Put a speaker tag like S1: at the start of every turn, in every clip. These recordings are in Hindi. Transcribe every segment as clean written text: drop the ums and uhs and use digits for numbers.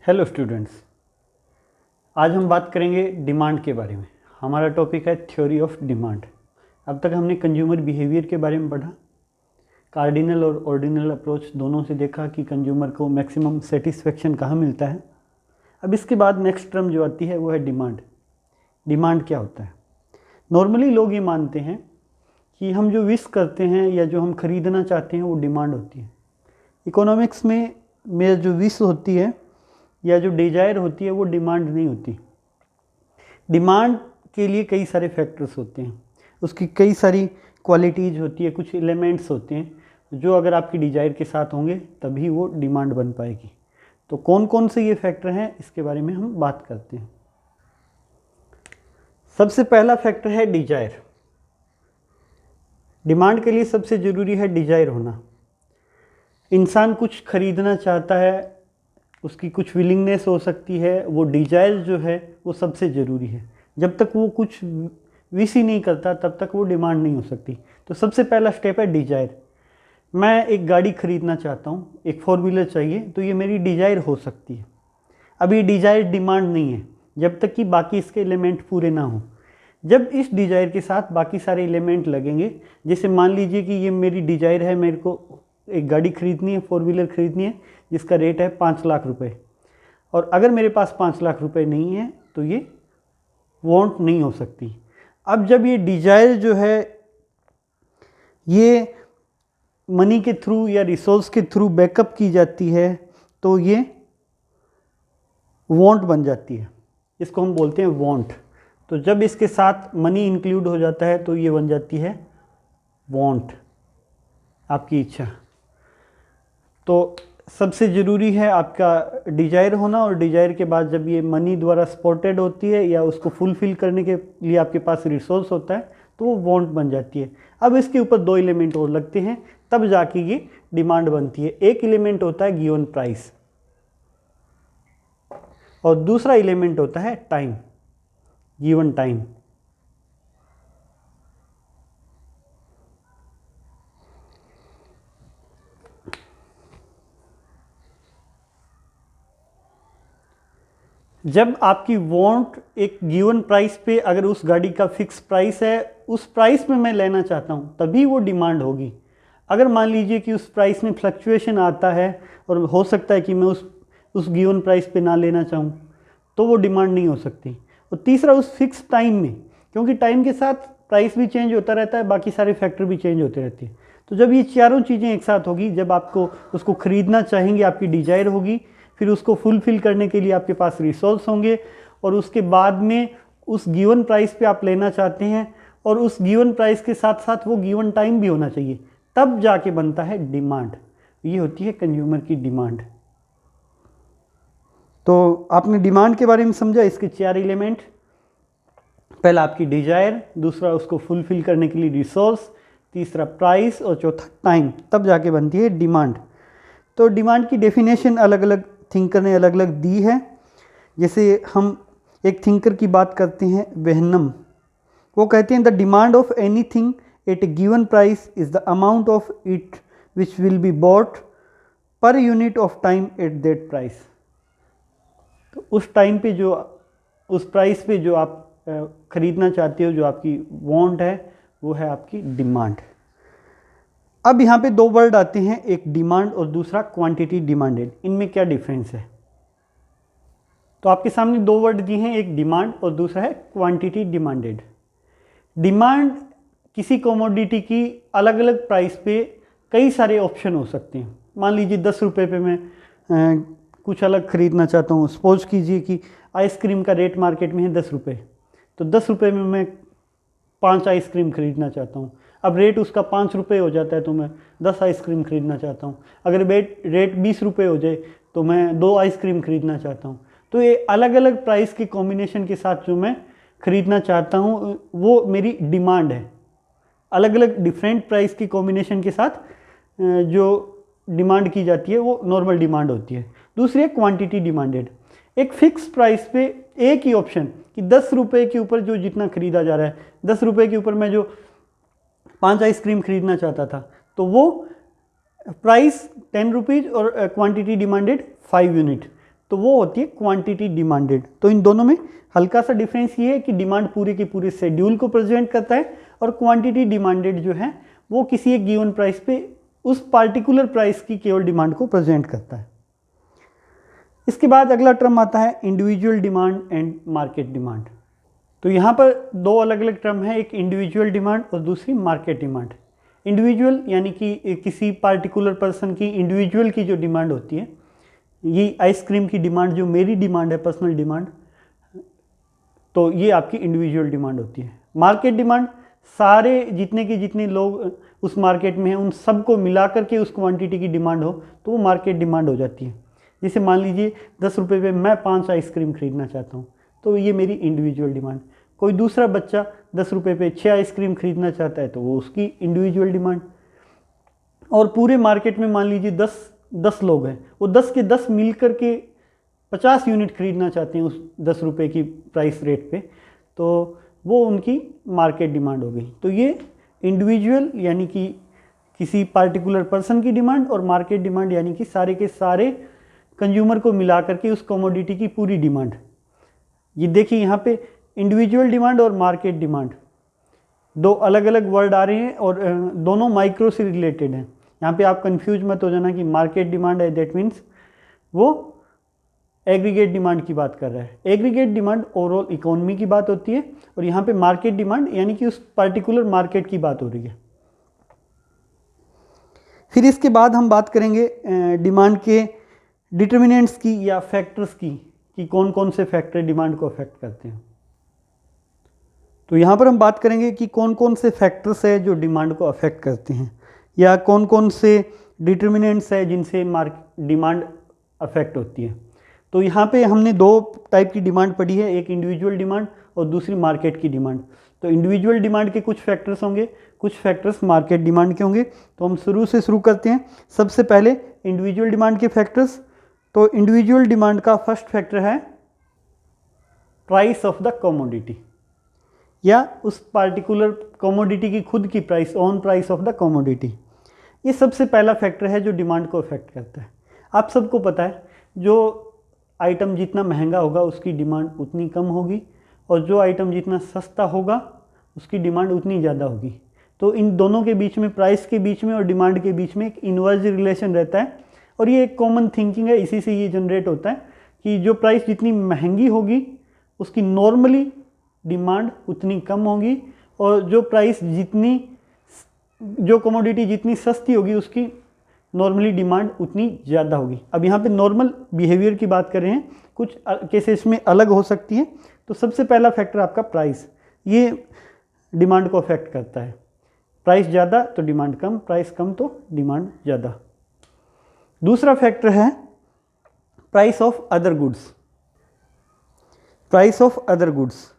S1: हेलो स्टूडेंट्स, आज हम बात करेंगे डिमांड के बारे में। हमारा टॉपिक है थ्योरी ऑफ डिमांड। अब तक हमने कंज्यूमर बिहेवियर के बारे में पढ़ा, कार्डिनल और ऑर्डिनल अप्रोच दोनों से देखा कि कंज्यूमर को मैक्सिमम सेटिस्फेक्शन कहाँ मिलता है। अब इसके बाद नेक्स्ट टर्म जो आती है वो है डिमांड। डिमांड क्या होता है? नॉर्मली लोग ये मानते हैं कि हम जो विश करते हैं या जो हम खरीदना चाहते हैं वो डिमांड होती है। इकोनॉमिक्स में जो विश होती है या जो डिजायर होती है वो डिमांड नहीं होती। डिमांड के लिए कई सारे फैक्टर्स होते हैं, उसकी कई सारी क्वालिटीज़ होती है, कुछ एलिमेंट्स होते हैं जो अगर आपकी डिजायर के साथ होंगे तभी वो डिमांड बन पाएगी। तो कौन कौन से ये फैक्टर हैं इसके बारे में हम बात करते हैं। सबसे पहला फैक्टर है डिजायर। डिमांड के लिए सबसे ज़रूरी है डिजायर होना। इंसान कुछ खरीदना चाहता है, उसकी कुछ विलिंगनेस हो सकती है, वो डिजायर जो है वो सबसे ज़रूरी है। जब तक वो कुछ विश ही नहीं करता तब तक वो डिमांड नहीं हो सकती। तो सबसे पहला स्टेप है डिजायर। मैं एक गाड़ी खरीदना चाहता हूँ, एक 4 व्हीलर चाहिए, तो ये मेरी डिजायर हो सकती है। अब ये डिजायर डिमांड नहीं है जब तक कि बाकी इसके एलिमेंट पूरे ना हो। जब इस डिजायर के साथ बाकी सारे एलिमेंट लगेंगे, जैसे मान लीजिए कि ये मेरी डिजायर है, मेरे को एक गाड़ी खरीदनी है, 4 व्हीलर खरीदनी है जिसका रेट है 5 लाख रुपए, और अगर मेरे पास 5 लाख रुपए नहीं है तो ये वांट नहीं हो सकती। अब जब ये डिजायर जो है ये मनी के थ्रू या रिसोर्स के थ्रू बैकअप की जाती है तो ये वांट बन जाती है। इसको हम बोलते हैं वांट। तो जब इसके साथ मनी इंक्लूड हो जाता है तो ये बन जाती है वांट, आपकी इच्छा। तो सबसे ज़रूरी है आपका डिजायर होना, और डिजायर के बाद जब ये मनी द्वारा सपोर्टेड होती है या उसको फुलफिल करने के लिए आपके पास रिसोर्स होता है तो वो वांट बन जाती है। अब इसके ऊपर 2 एलिमेंट और लगते हैं तब जाके ये डिमांड बनती है। एक एलिमेंट होता है गिवन प्राइस और दूसरा एलिमेंट होता है टाइम, गिवन टाइम। जब आपकी वांट एक गिवन प्राइस पे, अगर उस गाड़ी का फिक्स प्राइस है, उस प्राइस में मैं लेना चाहता हूँ तभी वो डिमांड होगी। अगर मान लीजिए कि उस प्राइस में फ्लक्चुएशन आता है और हो सकता है कि मैं उस गिवन प्राइस पे ना लेना चाहूँ तो वो डिमांड नहीं हो सकती। और तीसरा उस फिक्स टाइम में, क्योंकि टाइम के साथ प्राइस भी चेंज होता रहता है, बाकी सारे फैक्टर भी चेंज होते रहते हैं। तो जब ये चारों चीज़ें एक साथ होगी, जब आपको उसको ख़रीदना चाहेंगे, आपकी डिजायर होगी, फिर उसको फुलफिल करने के लिए आपके पास रिसोर्स होंगे, और उसके बाद में उस गिवन प्राइस पे आप लेना चाहते हैं, और उस गिवन प्राइस के साथ साथ वो गिवन टाइम भी होना चाहिए, तब जाके बनता है डिमांड। ये होती है कंज्यूमर की डिमांड। तो आपने डिमांड के बारे में समझा, इसके 4 एलिमेंट। पहला आपकी डिजायर, दूसरा उसको फुलफिल करने के लिए रिसोर्स, तीसरा प्राइस, और चौथा टाइम, तब जाके बनती है डिमांड। तो डिमांड की डेफिनेशन अलग अलग थिंकर ने अलग अलग दी है। जैसे हम एक थिंकर की बात करते हैं, वेहनम, वो कहते हैं the demand of anything at A given price is the amount of it which will be bought per unit of time at that price. तो उस टाइम पे जो, उस प्राइस पे जो आप खरीदना चाहते हो, जो आपकी वांट है, वो है आपकी डिमांड। अब यहाँ पे 2 वर्ड आते हैं, एक डिमांड और दूसरा क्वांटिटी डिमांडेड। इनमें क्या डिफरेंस है? तो आपके सामने 2 वर्ड दिए हैं, एक डिमांड और दूसरा है क्वांटिटी डिमांडेड। डिमांड किसी कमोडिटी की अलग अलग प्राइस पे कई सारे ऑप्शन हो सकते हैं। मान लीजिए 10 रुपये पे मैं कुछ अलग खरीदना चाहता हूँ। सपोज कीजिए कि आइसक्रीम का रेट मार्केट में है 10 रुपये, तो 10 रुपये में मैं 5 आइसक्रीम खरीदना चाहता हूँ। अब रेट उसका 5 रुपये हो जाता है तो मैं 10 आइसक्रीम खरीदना चाहता हूँ। अगर रेट 20 रुपये हो जाए तो मैं 2 आइसक्रीम खरीदना चाहता हूँ। तो ये अलग अलग प्राइस के कॉम्बिनेशन के साथ जो मैं खरीदना चाहता हूँ वो मेरी डिमांड है। अलग अलग डिफरेंट प्राइस की कॉम्बिनेशन के साथ जो डिमांड की जाती है वो नॉर्मल डिमांड होती है। दूसरी है क्वांटिटी डिमांडेड। एक फिक्स प्राइस पे एक ही ऑप्शन कि 10 रुपये के ऊपर जो जितना खरीदा जा रहा है, 10 रुपये के ऊपर मैं जो 5 आइसक्रीम खरीदना चाहता था तो वो प्राइस 10 रुपीज़ और क्वांटिटी डिमांडेड 5 यूनिट। तो वो होती है क्वांटिटी डिमांडेड। तो इन दोनों में हल्का सा डिफरेंस ये है कि डिमांड पूरे के पूरे शेड्यूल को प्रेजेंट करता है और क्वांटिटी डिमांडेड जो है वो किसी एक गिवन प्राइस पे उस पार्टिकुलर प्राइस की केवल डिमांड को प्रेजेंट करता है। इसके बाद अगला टर्म आता है individual demand and market demand. तो यहाँ पर दो अलग अलग टर्म है, एक इंडिविजुअल डिमांड और दूसरी मार्केट डिमांड। इंडिविजुअल यानी कि किसी पार्टिकुलर पर्सन की इंडिविजुअल की जो डिमांड होती है, ये आइसक्रीम की डिमांड जो मेरी डिमांड है, पर्सनल डिमांड, तो ये आपकी इंडिविजुअल डिमांड होती है। मार्केट डिमांड सारे जितने लोग उस मार्केट में हैं उन सबको मिला करके उस क्वांटिटी की डिमांड हो तो वो मार्केट डिमांड हो जाती है। जैसे मान लीजिए 10 रुपये पे मैं 5 आइसक्रीम खरीदना चाहता हूँ तो ये मेरी इंडिविजुअल डिमांड। कोई दूसरा बच्चा 10 रुपये पे 6 आइसक्रीम खरीदना चाहता है तो वो उसकी इंडिविजुअल डिमांड। और पूरे मार्केट में मान लीजिए 10 लोग हैं, वो 10 के 10 मिल कर के 50 यूनिट खरीदना चाहते हैं उस 10 रुपये की प्राइस रेट पे, तो वो उनकी मार्केट डिमांड हो गई। तो ये इंडिविजुअल यानी कि किसी पार्टिकुलर पर्सन की डिमांड और मार्केट डिमांड यानी कि सारे के सारे कंज्यूमर को मिला करके उस कमोडिटी की पूरी डिमांड। ये देखिए यहाँ पे इंडिविजुअल डिमांड और मार्केट डिमांड दो अलग अलग वर्ड आ रहे हैं और दोनों माइक्रो से रिलेटेड हैं। यहाँ पे आप कंफ्यूज मत हो जाना कि मार्केट डिमांड है दैट मीन्स वो एग्रीगेट डिमांड की बात कर रहा है। एग्रीगेट डिमांड ओवरऑल इकोनॉमी की बात होती है और यहाँ पे मार्केट डिमांड यानी कि उस पर्टिकुलर मार्केट की बात हो रही है। फिर इसके बाद हम बात करेंगे डिमांड के डिटर्मिनेंट्स की या फैक्टर्स की, कि कौन कौन से फैक्टर डिमांड को अफेक्ट करते हैं। तो यहाँ पर हम बात करेंगे कि कौन कौन से फैक्टर्स है जो डिमांड को अफेक्ट करते हैं या कौन कौन से डिटर्मिनेंट्स है जिनसे डिमांड अफेक्ट होती है। तो यहाँ पे हमने दो टाइप की डिमांड पढ़ी है, एक इंडिविजुअल डिमांड और दूसरी मार्केट की डिमांड। तो इंडिविजुअल डिमांड के कुछ फैक्टर्स होंगे, कुछ फैक्टर्स मार्केट डिमांड के होंगे। तो हम शुरू करते हैं। सबसे पहले इंडिविजुअल डिमांड के फैक्टर्स। तो इंडिविजुअल डिमांड का फर्स्ट फैक्टर है प्राइस ऑफ द कमोडिटी, या उस पार्टिकुलर कमोडिटी की खुद की price, on price of the commodity. ये सबसे पहला फैक्टर है जो डिमांड को अफेक्ट करता है। आप सबको पता है जो आइटम जितना महंगा होगा उसकी डिमांड उतनी कम होगी और जो आइटम जितना सस्ता होगा उसकी डिमांड उतनी ज़्यादा होगी। तो इन दोनों के बीच में, प्राइस के बीच में और डिमांड के बीच में एक इनवर्स रिलेशन रहता है और ये एक कॉमन थिंकिंग है, इसी से ये जनरेट होता है कि जो प्राइस जितनी महंगी होगी उसकी नॉर्मली डिमांड उतनी कम होगी और जो कमोडिटी जितनी सस्ती होगी उसकी नॉर्मली डिमांड उतनी ज़्यादा होगी। अब यहाँ पे नॉर्मल बिहेवियर की बात कर रहे हैं, कुछ केसेस में अलग हो सकती है। तो सबसे पहला फैक्टर आपका प्राइस, ये डिमांड को अफेक्ट करता है। प्राइस ज़्यादा तो डिमांड कम, प्राइस कम तो डिमांड ज़्यादा। दूसरा फैक्टर है price of other goods. Price of other goods,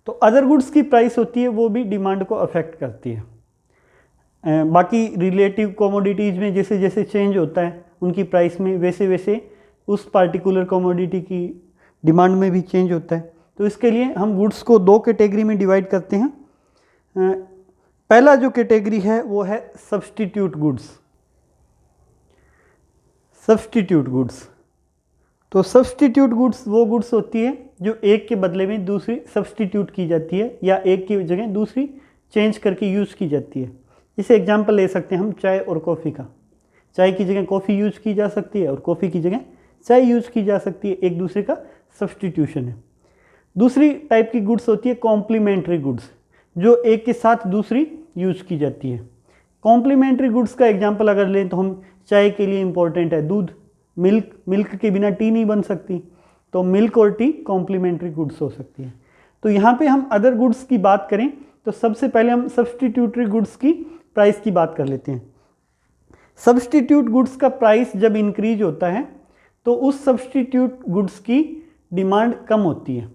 S1: तो अदर गुड्स की प्राइस होती है वो भी डिमांड को अफेक्ट करती है। बाकी रिलेटिव कमोडिटीज़ में जैसे जैसे चेंज होता है उनकी प्राइस में, वैसे वैसे उस पार्टिकुलर कमोडिटी की डिमांड में भी चेंज होता है। तो इसके लिए हम गुड्स को दो कैटेगरी में डिवाइड करते हैं। पहला जो कैटेगरी है वो है सब्स्टिट्यूट गुड्स। सब्स्टिट्यूट गुड्स, तो सब्स्टिट्यूट गुड्स वो गुड्स होती है जो एक के बदले में दूसरी सब्स्टिट्यूट की जाती है या एक की जगह दूसरी चेंज करके यूज़ की जाती है। जैसे एग्जांपल ले सकते हैं हम चाय और कॉफ़ी का। चाय की जगह कॉफ़ी यूज़ की जा सकती है और कॉफ़ी की जगह चाय यूज़ की जा सकती है, एक दूसरे का सब्स्टिट्यूशन है। दूसरी टाइप की गुड्स होती है कॉम्प्लीमेंट्री गुड्स, जो एक के साथ दूसरी यूज़ की जाती है। कॉम्प्लीमेंट्री गुड्स का एग्जांपल अगर लें तो हम चाय के लिए इम्पोर्टेंट है दूध, मिल्क के बिना टी नहीं बन सकती, तो मिल्क और टी कॉम्प्लीमेंट्री गुड्स हो सकती है। तो यहाँ पे हम अदर गुड्स की बात करें तो सबसे पहले हम सब्स्टिट्यूटरी गुड्स की प्राइस की बात कर लेते हैं। सब्स्टिट्यूट गुड्स का प्राइस जब इंक्रीज होता है तो उस सब्स्टिट्यूट गुड्स की डिमांड कम होती है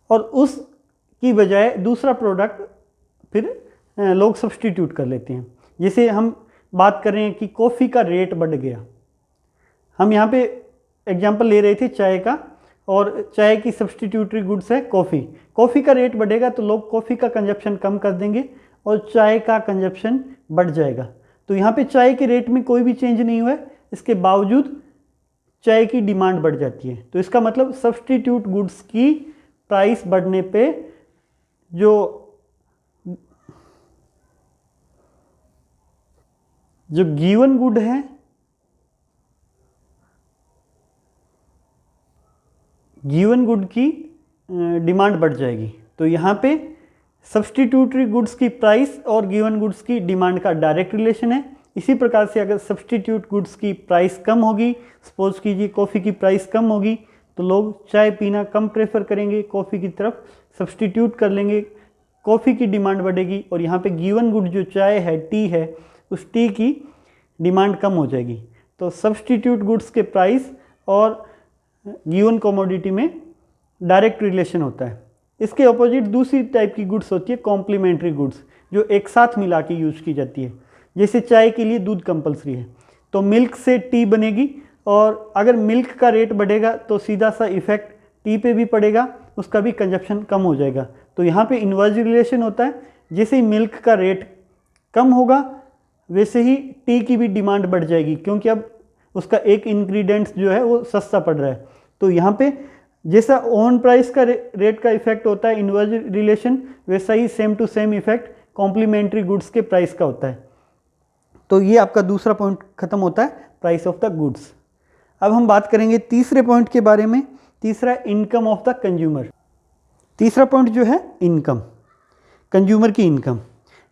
S1: और उसकी बजाय दूसरा प्रोडक्ट फिर लोग सब्स्टिट्यूट कर लेते हैं। जैसे हम बात कर रहे हैं कि कॉफ़ी का रेट बढ़ गया, हम यहाँ पे एग्जांपल ले रहे थे चाय का, और चाय की सब्स्टिट्यूटरी गुड्स है कॉफ़ी। कॉफ़ी का रेट बढ़ेगा तो लोग कॉफ़ी का कंजप्शन कम कर देंगे और चाय का कंजप्शन बढ़ जाएगा। तो यहाँ पे चाय के रेट में कोई भी चेंज नहीं हुआ है, इसके बावजूद चाय की डिमांड बढ़ जाती है। तो इसका मतलब सब्स्टिट्यूट गुड्स की प्राइस बढ़ने पे जो गिवन गुड है, गिवन गुड की डिमांड बढ़ जाएगी। तो यहाँ पे सब्स्टिट्यूटरी गुड्स की प्राइस और गिवन गुड्स की डिमांड का डायरेक्ट रिलेशन है। इसी प्रकार से अगर सब्स्टिट्यूट गुड्स की प्राइस कम होगी, सपोज कीजिए कॉफ़ी की प्राइस कम होगी, तो लोग चाय पीना कम प्रेफर करेंगे, कॉफ़ी की तरफ सब्स्टिट्यूट कर लेंगे, कॉफ़ी की डिमांड बढ़ेगी। और यहाँ पे गिवन गुड जो चाय है, टी है, उस टी की डिमांड कम हो जाएगी। तो सब्स्टिट्यूट गुड्स के प्राइस और गिवन कमोडिटी में डायरेक्ट रिलेशन होता है। इसके अपोजिट दूसरी टाइप की गुड्स होती है कॉम्प्लीमेंट्री गुड्स, जो एक साथ मिला के यूज की जाती है। जैसे चाय के लिए दूध कंपलसरी है, तो मिल्क से टी बनेगी, और अगर मिल्क का रेट बढ़ेगा तो सीधा सा इफेक्ट टी पे भी पड़ेगा, उसका भी कंजप्शन कम हो जाएगा। तो यहाँ पे इन्वर्स रिलेशन होता है, जैसे ही मिल्क का रेट कम होगा वैसे ही टी की भी डिमांड बढ़ जाएगी, क्योंकि अब उसका एक इंग्रेडिएंट्स जो है वो सस्ता पड़ रहा है। तो यहाँ पे जैसा ऑन प्राइस का रेट का इफेक्ट होता है इन्वर्स रिलेशन, वैसा ही same to same effect complementary goods के प्राइस का होता है। तो ये आपका दूसरा पॉइंट खत्म होता है, प्राइस ऑफ द गुड्स। अब हम बात करेंगे तीसरे पॉइंट के बारे में। तीसरा, इनकम ऑफ द कंज्यूमर। तीसरा पॉइंट जो है इनकम, कंज्यूमर की इनकम।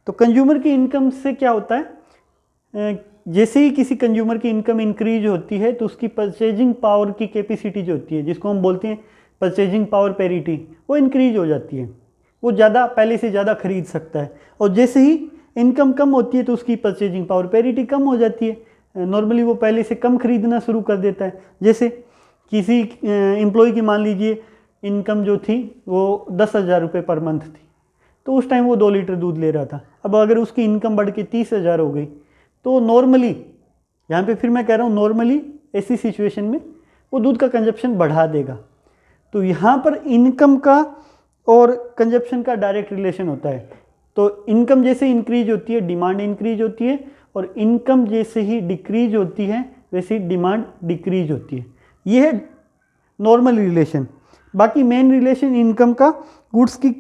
S1: तो कंज्यूमर की इनकम से क्या होता है, जैसे ही किसी कंज्यूमर की इनकम इंक्रीज होती है तो उसकी परचेजिंग पावर की कैपेसिटी जो होती है, जिसको हम बोलते हैं परचेजिंग पावर पैरिटी, वो इंक्रीज हो जाती है। वो ज़्यादा, पहले से ज़्यादा खरीद सकता है। और जैसे ही इनकम कम होती है तो उसकी परचेजिंग पावर पैरिटी कम हो जाती है। नॉर्मली वो पहले से कम खरीदना शुरू कर देता है। जैसे किसी एम्प्लॉय की मान लीजिए इनकम जो थी वो 10,000 रुपये पर मंथ थी, तो उस टाइम वो 2 लीटर दूध ले रहा था। अब अगर उसकी इनकम बढ़ के 30,000 हो गई, तो नॉर्मली, यहाँ पे फिर मैं कह रहा हूँ नॉर्मली, ऐसी सिचुएशन में वो दूध का कंजप्शन बढ़ा देगा। तो यहाँ पर इनकम का और कंजप्शन का डायरेक्ट रिलेशन होता है। तो इनकम जैसे इंक्रीज होती है डिमांड इंक्रीज होती है, और इनकम जैसे ही डिक्रीज होती है वैसे ही डिमांड डिक्रीज होती है। ये है नॉर्मल रिलेशन। बाकी मेन रिलेशन इनकम का गुड्स की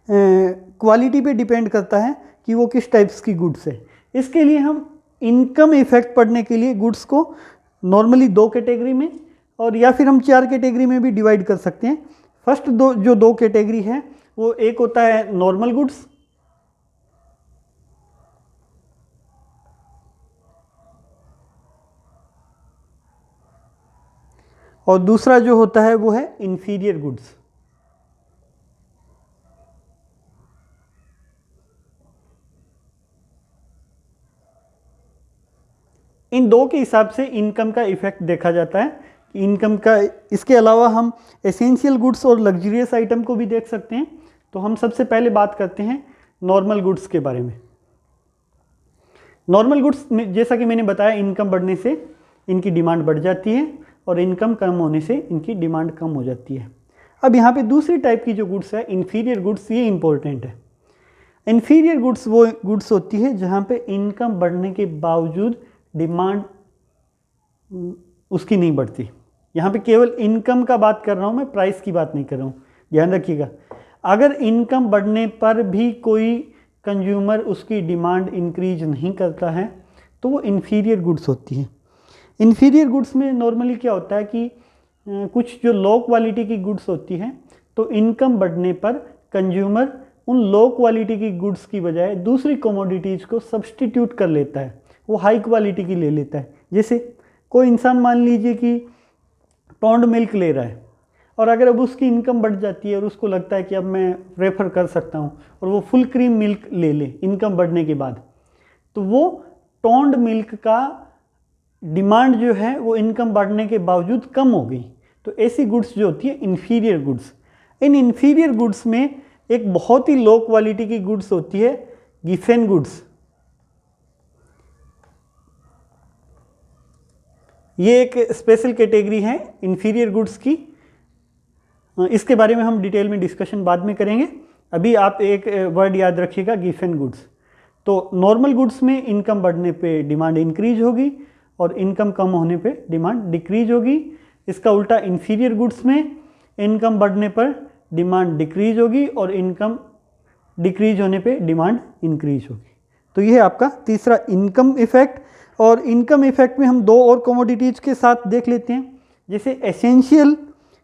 S1: क्वालिटी पे डिपेंड करता है कि वो किस टाइप्स की गुड्स है। इसके लिए हम इनकम इफेक्ट पढ़ने के लिए गुड्स को नॉर्मली 2 कैटेगरी में, और या फिर हम 4 कैटेगरी में भी डिवाइड कर सकते हैं। फर्स्ट जो 2 कैटेगरी है वो एक होता है नॉर्मल गुड्स, और दूसरा जो होता है वो है इंफीरियर गुड्स। इन 2 के हिसाब से इनकम का इफेक्ट देखा जाता है। इनकम का, इसके अलावा हम एसेंशियल गुड्स और लग्जरियस आइटम को भी देख सकते हैं। तो हम सबसे पहले बात करते हैं नॉर्मल गुड्स के बारे में। नॉर्मल गुड्स में जैसा कि मैंने बताया, इनकम बढ़ने से इनकी डिमांड बढ़ जाती है और इनकम कम होने से इनकी डिमांड कम हो जाती है। अब यहाँ पे दूसरी टाइप की जो गुड्स है इन्फीरियर गुड्स, ये इंपॉर्टेंट है। इन्फीरियर गुड्स वो गुड्स होती है जहाँ पे इनकम बढ़ने के बावजूद डिमांड उसकी नहीं बढ़ती। यहाँ पे केवल इनकम का बात कर रहा हूँ मैं, प्राइस की बात नहीं कर रहा हूँ, ध्यान रखिएगा। अगर इनकम बढ़ने पर भी कोई कंज्यूमर उसकी डिमांड इंक्रीज नहीं करता है तो वो इन्फीरियर गुड्स होती है। इन्फीरियर गुड्स में नॉर्मली क्या होता है कि कुछ जो लो क्वालिटी की गुड्स होती हैं, तो इनकम बढ़ने पर कंज्यूमर उन लो क्वालिटी की गुड्स की बजाय दूसरी कमोडिटीज़ को सब्स्टिट्यूट कर लेता है, वो हाई क्वालिटी की ले लेता है। जैसे कोई इंसान मान लीजिए कि पौंड मिल्क ले रहा है, और अगर अब उसकी इनकम बढ़ जाती है और उसको लगता है कि अब मैं प्रेफर कर सकता हूँ और वो फुल क्रीम मिल्क ले ले इनकम बढ़ने के बाद, तो वो टोंड मिल्क का डिमांड जो है वो इनकम बढ़ने के बावजूद कम हो गई। तो ऐसी गुड्स जो होती है इन्फीरियर गुड्स। इन इन्फीरियर गुड्स में एक बहुत ही लो क्वालिटी की गुड्स होती है गिफेन गुड्स। ये एक स्पेशल कैटेगरी है इन्फीरियर गुड्स की। इसके बारे में हम डिटेल में डिस्कशन बाद में करेंगे। अभी आप एक वर्ड याद रखिएगा, गिफेन गुड्स। तो नॉर्मल गुड्स में इनकम बढ़ने पे डिमांड इंक्रीज होगी, और इनकम कम होने पे डिमांड डिक्रीज होगी। इसका उल्टा इंफीरियर गुड्स में इनकम बढ़ने पर डिमांड डिक्रीज होगी और इनकम डिक्रीज होने पे डिमांड इंक्रीज होगी। तो ये है आपका तीसरा इनकम इफेक्ट। और इनकम इफेक्ट में हम दो और कमोडिटीज़ के साथ देख लेते हैं। जैसे एसेंशियल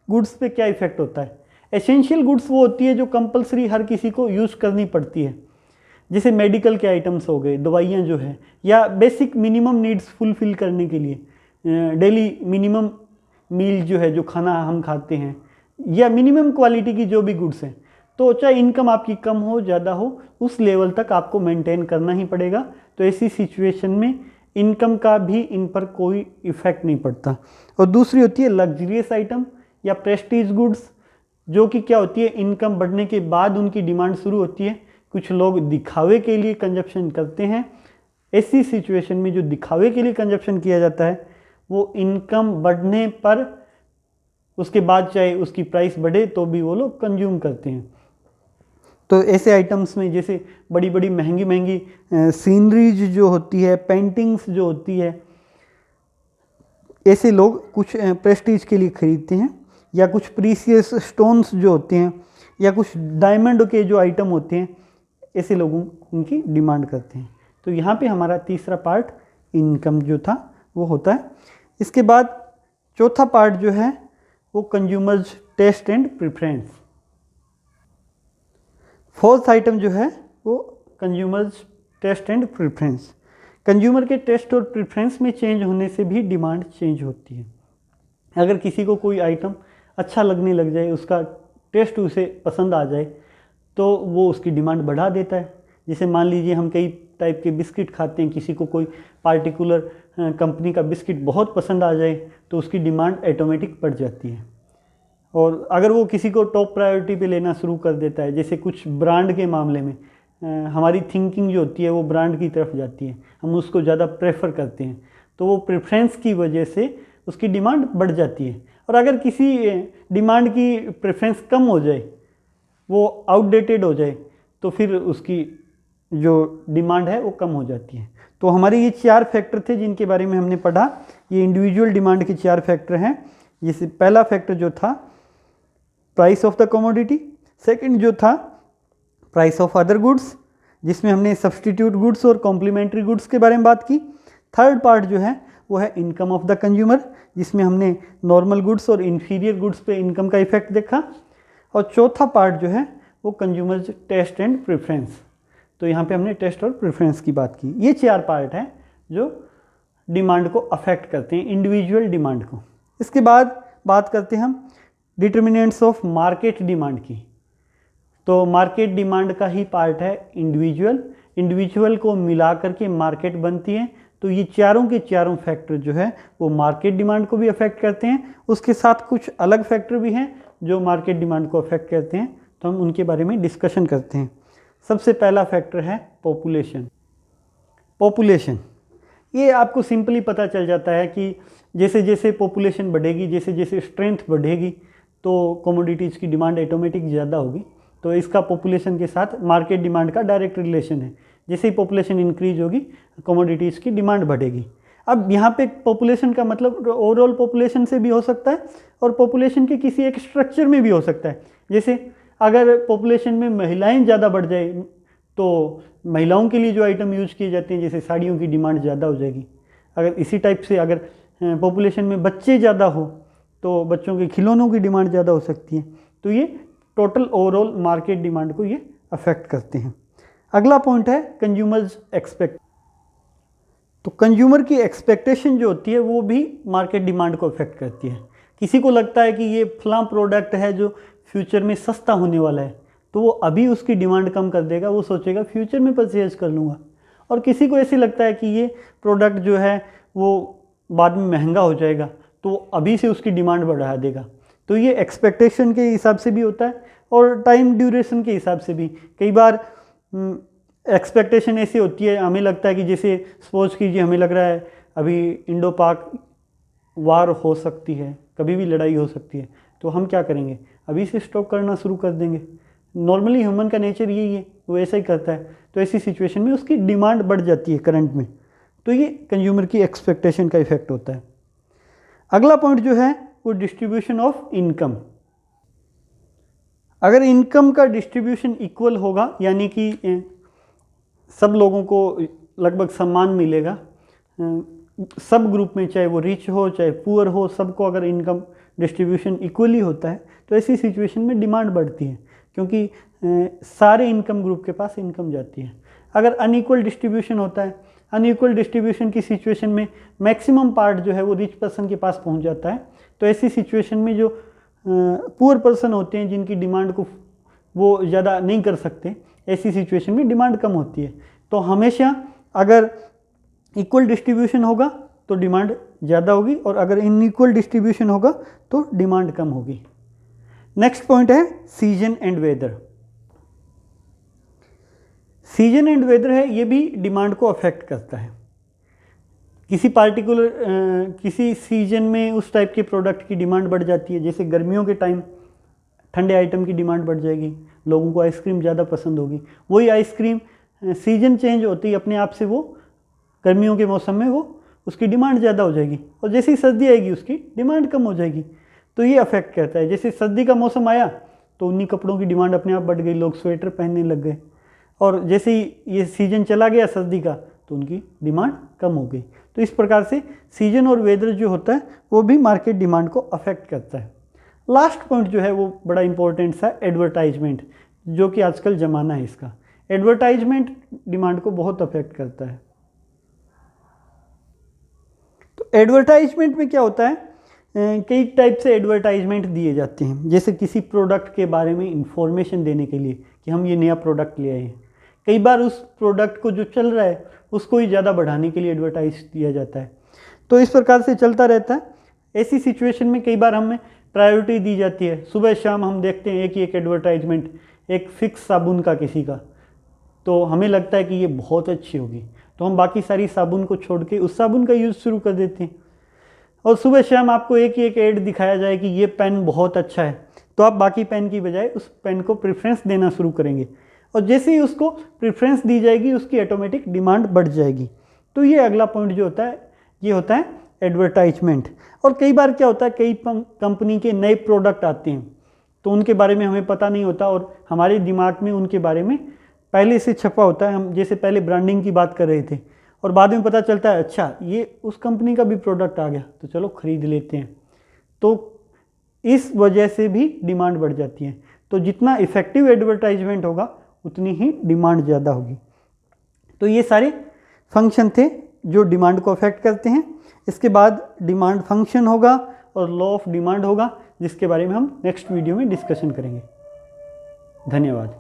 S1: गुड्स पे क्या इफेक्ट होता है। एसेंशियल गुड्स वो होती है जो कंपलसरी हर किसी को यूज़ करनी पड़ती है, जैसे मेडिकल के आइटम्स हो गए, दवाइयाँ जो है, या बेसिक मिनिमम नीड्स फुलफ़िल करने के लिए डेली मिनिमम मील जो है, जो खाना हम खाते हैं, या मिनिमम क्वालिटी की जो भी गुड्स हैं। तो चाहे इनकम आपकी कम हो ज़्यादा हो, उस लेवल तक आपको मेंटेन करना ही पड़ेगा। तो ऐसी सिचुएशन में इनकम का भी इन पर कोई इफ़ेक्ट नहीं पड़ता। और दूसरी होती है लग्जरियस आइटम या प्रेस्टीज गुड्स, जो कि क्या होती है, इनकम बढ़ने के बाद उनकी डिमांड शुरू होती है। कुछ लोग दिखावे के लिए कंजप्शन करते हैं। ऐसी सिचुएशन में जो दिखावे के लिए कंजप्शन किया जाता है वो इनकम बढ़ने पर उसके बाद चाहे उसकी प्राइस बढ़े तो भी वो लोग कंज्यूम करते हैं। तो ऐसे आइटम्स में जैसे बड़ी बड़ी महंगी महंगी सीनरीज जो होती है, पेंटिंग्स जो होती है, ऐसे लोग कुछ प्रेस्टीज के लिए खरीदते हैं। या कुछ प्रीसियस स्टोन्स जो होते हैं, या कुछ डायमंड के जो आइटम होते हैं, ऐसे लोगों उनकी डिमांड करते हैं। तो यहाँ पे हमारा तीसरा पार्ट इनकम जो था वो होता है। इसके बाद चौथा पार्ट जो है वो consumers taste and preference. Fourth item जो है वो consumers taste and preference. Consumer के टेस्ट और प्रेफरेंस में चेंज होने से भी डिमांड चेंज होती है। अगर किसी को कोई आइटम अच्छा लगने लग जाए, उसका टेस्ट उसे पसंद आ जाए, तो वो उसकी डिमांड बढ़ा देता है। जैसे मान लीजिए हम कई टाइप के बिस्किट खाते हैं, किसी को कोई पार्टिकुलर कंपनी का बिस्किट बहुत पसंद आ जाए तो उसकी डिमांड ऑटोमेटिक बढ़ जाती है। और अगर वो किसी को टॉप प्रायोरिटी पे लेना शुरू कर देता है, जैसे कुछ ब्रांड के मामले में हमारी थिंकिंग जो होती है वो ब्रांड की तरफ जाती है, हम उसको ज़्यादा प्रेफर करते हैं, तो वो प्रेफरेंस की वजह से उसकी डिमांड बढ़ जाती है। और अगर किसी डिमांड की प्रेफरेंस कम हो जाए, वो आउटडेटेड हो जाए, तो फिर उसकी जो डिमांड है वो कम हो जाती है। तो हमारे ये 4 फैक्टर थे जिनके बारे में हमने पढ़ा। ये इंडिविजुअल डिमांड के 4 फैक्टर हैं। जैसे पहला फैक्टर जो था price of the commodity, second जो था प्राइस ऑफ अदर गुड्स, जिसमें हमने सब्सटीट्यूट गुड्स और कॉम्प्लीमेंट्री गुड्स के बारे में बात की। थर्ड पार्ट जो है वो है इनकम ऑफ द कंज्यूमर, जिसमें हमने नॉर्मल गुड्स और इन्फीरियर गुड्स पे इनकम का इफेक्ट देखा। और चौथा पार्ट जो है वो कंज्यूमर्स टेस्ट एंड प्रेफरेंस। तो यहाँ पे हमने टेस्ट और प्रेफरेंस की बात की। ये 4 पार्ट हैं जो डिमांड को अफेक्ट करते हैं, इंडिविजुअल डिमांड को। इसके बाद बात करते हैं हम डिटर्मिनेंट्स ऑफ मार्केट डिमांड की। तो मार्केट डिमांड का ही पार्ट है इंडिविजुअल को मिला करके मार्केट बनती है। तो ये चारों के चारों फैक्टर जो है वो मार्केट डिमांड को भी अफेक्ट करते हैं। उसके साथ कुछ अलग फैक्टर भी हैं जो मार्केट डिमांड को अफेक्ट करते हैं, तो हम उनके बारे में डिस्कशन करते हैं। सबसे पहला फैक्टर है पॉपुलेशन। ये आपको सिंपली पता चल जाता है कि जैसे जैसे पॉपुलेशन बढ़ेगी, जैसे जैसे स्ट्रेंथ बढ़ेगी, तो कमोडिटीज़ की डिमांड ऑटोमेटिक ज़्यादा होगी। तो इसका पॉपुलेशन के साथ मार्केट डिमांड का डायरेक्ट रिलेशन है। जैसे ही पॉपुलेशन इंक्रीज होगी, कमोडिटीज़ की डिमांड बढ़ेगी। अब यहाँ पे पॉपुलेशन का मतलब ओवरऑल पॉपुलेशन से भी हो सकता है और पॉपुलेशन के किसी एक स्ट्रक्चर में भी हो सकता है। जैसे अगर पॉपुलेशन में महिलाएं ज़्यादा बढ़ जाए तो महिलाओं के लिए जो आइटम यूज किए जाते हैं, जैसे साड़ियों की डिमांड ज़्यादा हो जाएगी। अगर इसी टाइप से अगर पॉपुलेशन में बच्चे ज़्यादा हो तो बच्चों के खिलौनों की डिमांड ज़्यादा हो सकती है। तो ये टोटल ओवरऑल मार्केट डिमांड को ये अफेक्ट करते हैं। अगला पॉइंट है कंज्यूमर्स एक्सपेक्ट। तो कंज्यूमर की एक्सपेक्टेशन जो होती है वो भी मार्केट डिमांड को अफेक्ट करती है। किसी को लगता है कि ये फलां प्रोडक्ट है जो फ्यूचर में सस्ता होने वाला है, तो वो अभी उसकी डिमांड कम कर देगा, वो सोचेगा फ्यूचर में परचेज कर लूँगा। और किसी को ऐसे लगता है कि ये प्रोडक्ट जो है वो बाद में महंगा हो जाएगा, तो अभी से उसकी डिमांड बढ़ा देगा। तो ये एक्सपेक्टेशन के हिसाब से भी होता है और टाइम ड्यूरेशन के हिसाब से भी। कई बार एक्सपेक्टेशन ऐसी होती है, हमें लगता है कि जैसे सपोज कीजिए हमें लग रहा है अभी इंडो पाक वार हो सकती है, कभी भी लड़ाई हो सकती है, तो हम क्या करेंगे, अभी से स्टॉक करना शुरू कर देंगे। नॉर्मली ह्यूमन का नेचर यही है, वो ऐसा ही करता है। तो ऐसी सिचुएशन में उसकी डिमांड बढ़ जाती है करंट में। तो ये कंज्यूमर की एक्सपेक्टेशन का इफेक्ट होता है। अगला पॉइंट जो है वो डिस्ट्रीब्यूशन ऑफ इनकम। अगर इनकम का डिस्ट्रीब्यूशन इक्वल होगा, यानी कि सब लोगों को लगभग समान मिलेगा, सब ग्रुप में, चाहे वो रिच हो चाहे पुअर हो, सबको अगर इनकम डिस्ट्रीब्यूशन इक्वली होता है तो ऐसी सिचुएशन में डिमांड बढ़ती है, क्योंकि सारे इनकम ग्रुप के पास इनकम जाती है। अगर अनइक्वल डिस्ट्रीब्यूशन होता है, अनइक्वल डिस्ट्रीब्यूशन की सिचुएशन में मैक्सिमम पार्ट जो है वो रिच पर्सन के पास पहुंच जाता है, तो ऐसी सिचुएशन में जो पुअर पर्सन होते हैं जिनकी डिमांड को वो ज़्यादा नहीं कर सकते, ऐसी सिचुएशन में डिमांड कम होती है। तो हमेशा अगर इक्वल डिस्ट्रीब्यूशन होगा तो डिमांड ज़्यादा होगी, और अगर इनइक्वल डिस्ट्रीब्यूशन होगा तो डिमांड कम होगी। नेक्स्ट पॉइंट है season and weather. Season and weather है, ये भी डिमांड को अफेक्ट करता है। किसी पार्टिकुलर किसी सीजन में उस टाइप के प्रोडक्ट की डिमांड बढ़ जाती है, जैसे गर्मियों के टाइम ठंडे आइटम की डिमांड बढ़ जाएगी, लोगों को आइसक्रीम ज़्यादा पसंद होगी। वही आइसक्रीम सीजन चेंज होती है अपने आप से, वो गर्मियों के मौसम में वो उसकी डिमांड ज़्यादा हो जाएगी, और जैसे ही सर्दी आएगी उसकी डिमांड कम हो जाएगी। तो ये अफेक्ट करता है। जैसे सर्दी का मौसम आया तो उन्हीं कपड़ों की डिमांड अपने आप बढ़ गई, लोग स्वेटर पहनने लग गए, और जैसे ही ये सीजन चला गया सर्दी का तो उनकी डिमांड कम हो गई। तो इस प्रकार से सीजन और वेदर जो होता है वो भी मार्केट डिमांड को अफेक्ट करता है। लास्ट पॉइंट जो है वो बड़ा इंपॉर्टेंट सा, एडवर्टाइजमेंट, जो कि आजकल ज़माना है इसका। एडवर्टाइजमेंट डिमांड को बहुत अफेक्ट करता है। तो एडवर्टाइजमेंट में क्या होता है, कई टाइप से एडवर्टाइजमेंट दिए जाते हैं। जैसे किसी प्रोडक्ट के बारे में इंफॉर्मेशन देने के लिए कि हम ये नया प्रोडक्ट ले आए हैं। कई बार उस प्रोडक्ट को जो चल रहा है उसको ही ज़्यादा बढ़ाने के लिए एडवर्टाइज दिया जाता है। तो इस प्रकार से चलता रहता है। ऐसी सिचुएशन में कई बार हमें प्रायोरिटी दी जाती है। सुबह शाम हम देखते हैं एक ही एक एडवर्टाइजमेंट, एक फिक्स साबुन का किसी का, तो हमें लगता है कि ये बहुत अच्छी होगी, तो हम बाकी सारी साबुन को छोड़ के उस साबुन का यूज़ शुरू कर देते हैं। और सुबह शाम आपको एक ही एक ऐड दिखाया जाए कि ये पेन बहुत अच्छा है, तो आप बाकी पेन की बजाय उस पेन को प्रेफरेंस देना शुरू करेंगे, और जैसे ही उसको प्रेफरेंस दी जाएगी उसकी ऑटोमेटिक डिमांड बढ़ जाएगी। तो ये अगला पॉइंट जो होता है ये होता है एडवर्टाइजमेंट। और कई बार क्या होता है, कई कंपनी के नए प्रोडक्ट आते हैं तो उनके बारे में हमें पता नहीं होता, और हमारे दिमाग में उनके बारे में पहले से छपा होता है। हम जैसे पहले ब्रांडिंग की बात कर रहे थे और बाद में पता चलता है अच्छा ये उस कंपनी का भी प्रोडक्ट आ गया, तो चलो खरीद लेते हैं। तो इस वजह से भी डिमांड बढ़ जाती है। तो जितना इफेक्टिव एडवर्टाइजमेंट होगा उतनी ही डिमांड ज़्यादा होगी। तो ये सारे फंक्शन थे जो डिमांड को अफेक्ट करते हैं। इसके बाद डिमांड फंक्शन होगा और लॉ ऑफ डिमांड होगा, जिसके बारे में हम नेक्स्ट वीडियो में डिस्कशन करेंगे। धन्यवाद।